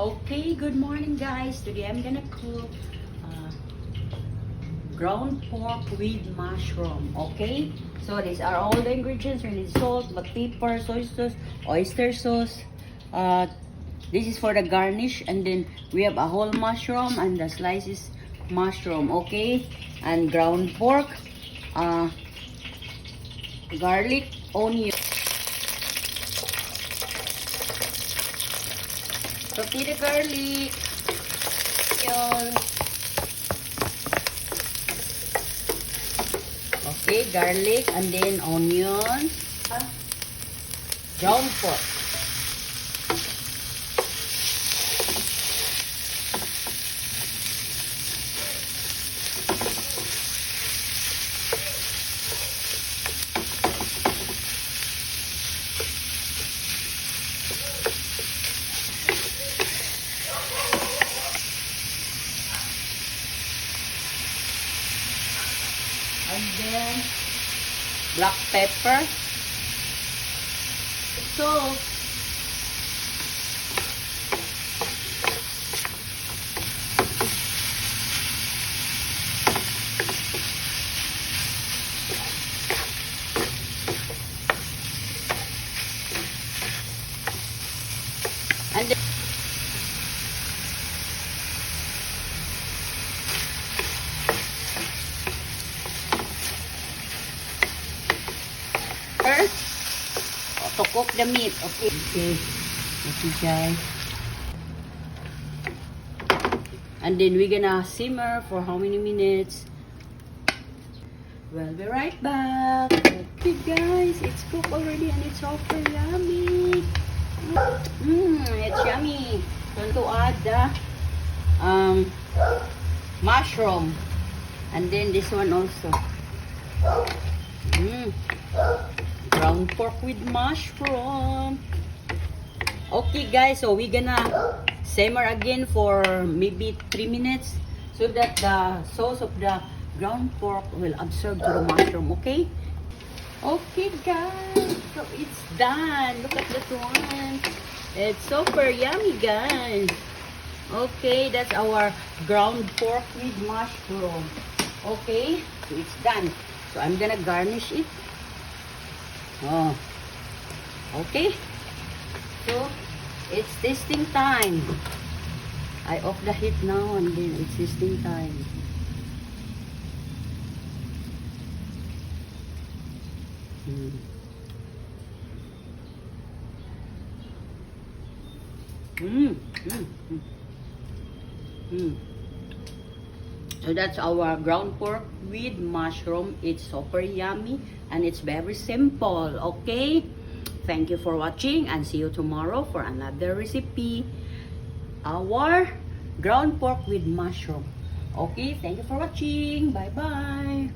Okay, good morning guys. Today I'm gonna cook ground pork with mushroom. Okay, so these are all the ingredients. We need salt, black pepper, soy sauce, oyster sauce. This is for the garnish, and then we have a whole mushroom and the slices mushroom. Okay, and ground pork, garlic, onion. Saute the garlic. Yun. Okay, garlic and then onions. Ground pork. And then black pepper. So and then to cook the meat. Okay, guys. And then we're gonna simmer for how many minutes? We'll be right back. Okay, guys, it's cooked already and it's super yummy. It's yummy. Going to add the mushroom, and then this one also. Ground pork with mushroom. Okay guys, so we're gonna simmer again for maybe 3 minutes so that the sauce of the ground pork will absorb to the mushroom. Okay guys, so it's done. Look at that one. It's super yummy guys. Okay, that's our ground pork with mushroom. Okay, so it's done. So I'm gonna garnish it. Okay, so it's tasting time. I off the heat now and then it's tasting time. So that's our ground pork with mushroom. It's super yummy and it's very simple. Okay, thank you for watching and see you tomorrow for another recipe. Our ground pork with mushroom. Okay, thank you for watching. Bye bye.